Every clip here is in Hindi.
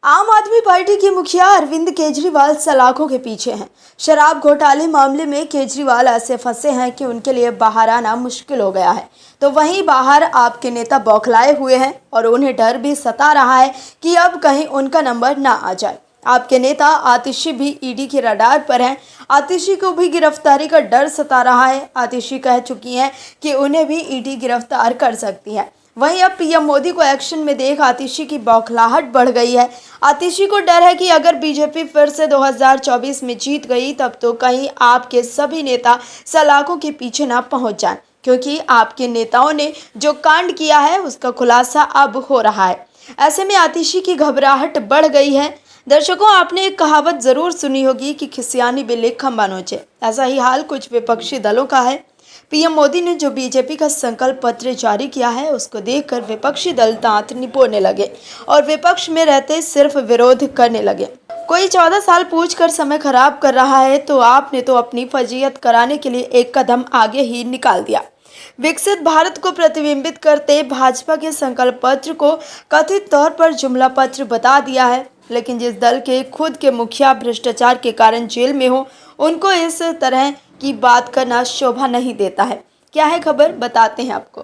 आम आदमी पार्टी के मुखिया अरविंद केजरीवाल सलाखों के पीछे हैं। शराब घोटाले मामले में केजरीवाल ऐसे फंसे हैं कि उनके लिए बाहर आना मुश्किल हो गया है। तो वहीं बाहर आपके नेता बौखलाए हुए हैं और उन्हें डर भी सता रहा है कि अब कहीं उनका नंबर ना आ जाए। आपके नेता आतिशी भी ईडी के रडार पर हैं। आतिशी को भी गिरफ्तारी का डर सता रहा है। आतिशी कह चुकी हैं कि उन्हें भी ईडी गिरफ्तार कर सकती है। वहीं अब पीएम मोदी को एक्शन में देख आतिशी की बौखलाहट बढ़ गई है। आतिशी को डर है कि अगर बीजेपी फिर से 2024 में जीत गई तब तो कहीं आपके सभी नेता सलाखों के पीछे ना पहुंच जाएं, क्योंकि आपके नेताओं ने जो कांड किया है उसका खुलासा अब हो रहा है। ऐसे में आतिशी की घबराहट बढ़ गई है। दर्शकों, आपने एक कहावत जरूर सुनी होगी कि खिसियानी बिल्ली खंबा नोचे। ऐसा ही हाल कुछ विपक्षी दलों का है। पीएम मोदी ने जो बीजेपी का संकल्प पत्र जारी किया है उसको देखकर विपक्षी दल दांत निपोड़ने लगे और विपक्ष में रहते सिर्फ विरोध करने लगे। कोई 14 साल पूछ कर समय खराब कर रहा है तो आपने तो अपनी फजीयत कराने के लिए एक कदम आगे ही निकाल दिया। विकसित भारत को प्रतिबिंबित करते भाजपा के संकल्प पत्र को कथित तौर पर जुमला पत्र बता दिया है, लेकिन जिस दल के खुद के मुखिया भ्रष्टाचार के कारण जेल में हो उनको इस तरह की बात करना शोभा नहीं देता है। क्या है खबर, बताते हैं आपको।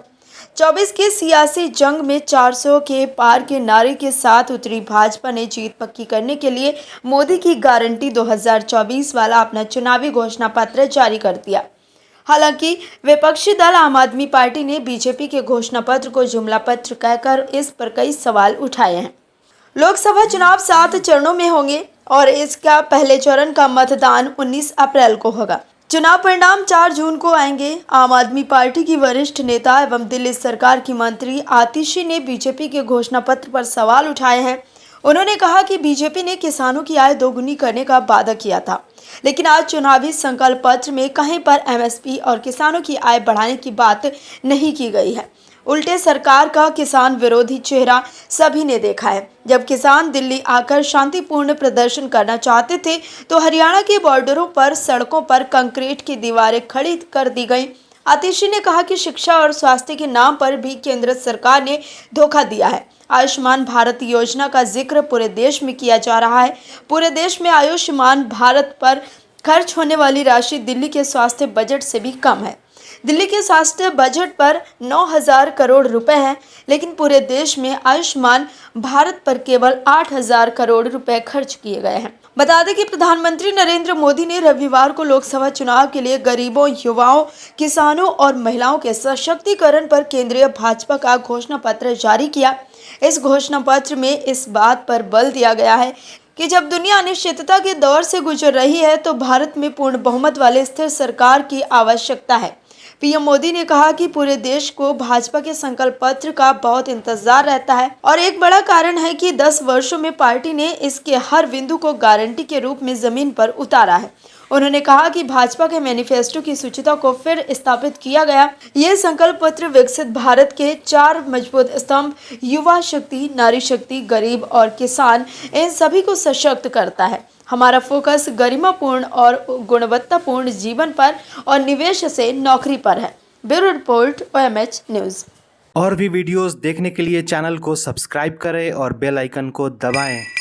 24 की सियासी जंग में 400 के पार के नारे के साथ उतरी भाजपा ने जीत पक्की करने के लिए मोदी की गारंटी 2024 वाला अपना चुनावी घोषणा पत्र जारी कर दिया। हालांकि विपक्षी दल आम आदमी पार्टी ने बीजेपी के घोषणा पत्र को जुमला पत्र कहकर इस पर कई सवाल उठाए हैं। लोकसभा चुनाव 7 चरणों में होंगे और इसका पहले चरण का मतदान 19 अप्रैल को होगा। चुनाव परिणाम 4 जून को आएंगे। आम आदमी पार्टी की वरिष्ठ नेता एवं दिल्ली सरकार की मंत्री आतिशी ने बीजेपी के घोषणा पत्र पर सवाल उठाए हैं। उन्होंने कहा कि बीजेपी ने किसानों की आय दोगुनी करने का वादा किया था, लेकिन आज चुनावी संकल्प पत्र में कहीं पर एमएसपी और किसानों की आय बढ़ाने की बात नहीं की गई है। उल्टे सरकार का किसान विरोधी चेहरा सभी ने देखा है। जब किसान दिल्ली आकर शांतिपूर्ण प्रदर्शन करना चाहते थे तो हरियाणा के बॉर्डरों पर सड़कों पर कंक्रीट की दीवारें खड़ी कर दी गई। आतिशी ने कहा कि शिक्षा और स्वास्थ्य के नाम पर भी केंद्र सरकार ने धोखा दिया है। आयुष्मान भारत योजना का जिक्र पूरे देश में किया जा रहा है। पूरे देश में आयुष्मान भारत पर खर्च होने वाली राशि दिल्ली के स्वास्थ्य बजट से भी कम है। दिल्ली के स्वास्थ्य बजट पर 9,000 करोड़ रुपए हैं, लेकिन पूरे देश में आयुष्मान भारत पर केवल 8,000 करोड़ रुपए खर्च किए गए हैं। बता दें कि प्रधानमंत्री नरेंद्र मोदी ने रविवार को लोकसभा चुनाव के लिए गरीबों, युवाओं, किसानों और महिलाओं के सशक्तिकरण पर केंद्रीय भाजपा का घोषणा पत्र जारी किया। इस घोषणा पत्र में इस बात पर बल दिया गया है कि जब दुनिया अनिश्चितता के दौर से गुजर रही है तो भारत में पूर्ण बहुमत वाले स्थिर सरकार की आवश्यकता है। पीएम मोदी ने कहा कि पूरे देश को भाजपा के संकल्प पत्र का बहुत इंतजार रहता है और एक बड़ा कारण है कि 10 वर्षों में पार्टी ने इसके हर बिंदु को गारंटी के रूप में जमीन पर उतारा है। उन्होंने कहा कि भाजपा के मैनिफेस्टो की सूचिता को फिर स्थापित किया गया। यह संकल्प पत्र विकसित भारत के 4 मजबूत स्तंभ युवा शक्ति, नारी शक्ति, गरीब और किसान, इन सभी को सशक्त करता है। हमारा फोकस गरिमापूर्ण और गुणवत्तापूर्ण जीवन पर और निवेश से नौकरी पर है। Bureau report, OMH news. और भी वीडियोस देखने के लिए चैनल को सब्सक्राइब करें और बेल आइकन को दबाएं।